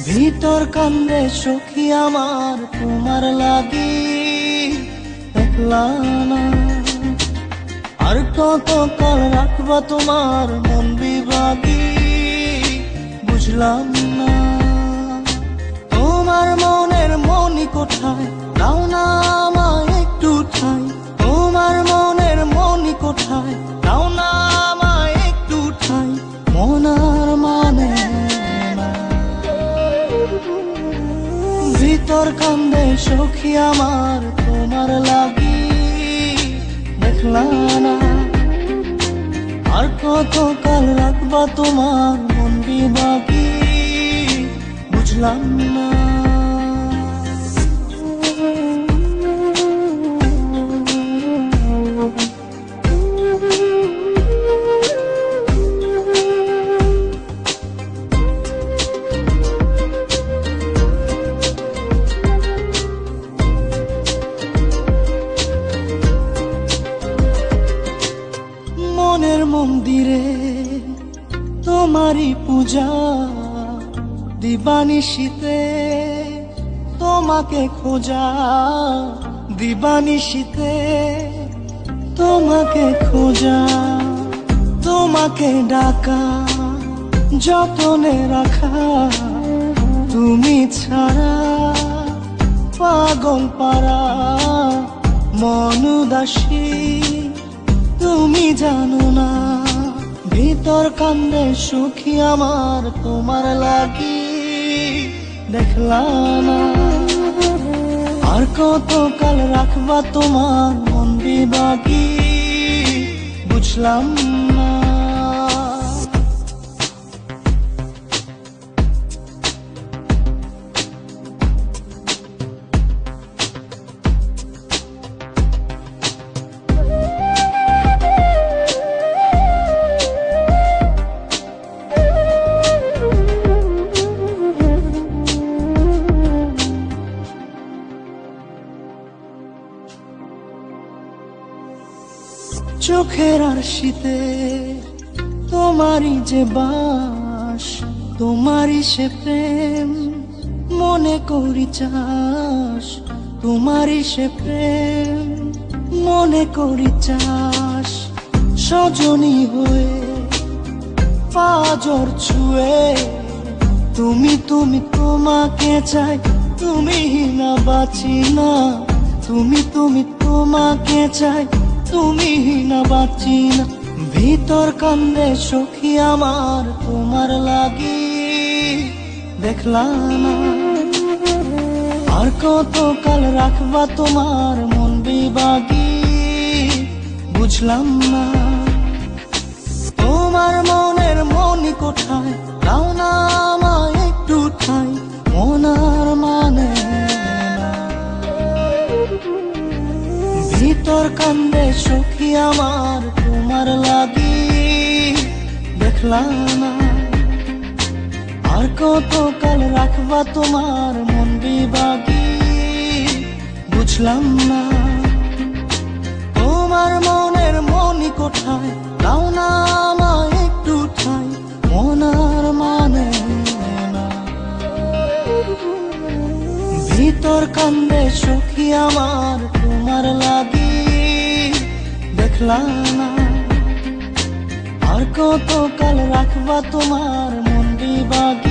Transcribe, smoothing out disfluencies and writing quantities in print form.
ভিতর কান্দে সখী আমার তোমার লাগি, দেখলা না আর কত কাল রাখবা তোমার মন বিভাগী, বুঝলাম না তোমার মনের মনি কোথায়, দাও না আমায় একটু ঠাই। তোমার মনের মনি কোথায়, দাও না আমায় একটু ঠাই। মন আর মানে না, ভিতর কান্দে সখী আমার তোমার লাগি, দেখলা না আর কত কাল রাখবা তোমার মন বিভাগী, বুঝলাম না। মনের মন্দিরে তোমারই পূজা, দিবানিশীতে তোমাকে খোঁজা, দিবানিশীতে তোমাকে খোঁজা, তোমাকে ডাকা, যতনে রাখা, তুমি ছাড়া পাগল পারা মন উদাসী, তুমি জানো না ভিতর কান্দে সুখী আমার তোমার লাগি, দেখলা না আর কত কাল রাখবা তোমার মন বিভাগী, বুঝলাম না। চোখের আরশিতে তোমারই যে বাস, তোমারই সে প্রেম মনে করি চাস, তোমারই সে প্রেম মনে করি চাস। সজনী হয়ে পাজর ছুঁয়ে তুমি তুমি তোমাকে চাই, তুমি না বাঁচি না, তুমি তুমি তোমাকে চাই, তুমি না বাঁচি না। ভিতর কান্দে সখী আমার তোমার লাগি, দেখলা না আর কত কাল রাখবা তোমার মন বিভাগী, বুঝলাম না তোমার মনের মনি কোথায়, দাও না আমায় একটু ঠাই। মন আর মানে না, ভিতর কান্দে সখী আমার তোমার লাগি, দেখলা না আর কত কাল রাখবা তোমার মন বিভাগী, বুঝলাম না তোমার মনের মনি কোথায়, দাও না আমায় একটু ঠাই। মন আর মানে না, ভিতর কান্দে সখী আমার তোমার লাগি, দেখলা না আর কত কাল রাখবা তোমার মন বিভাগী।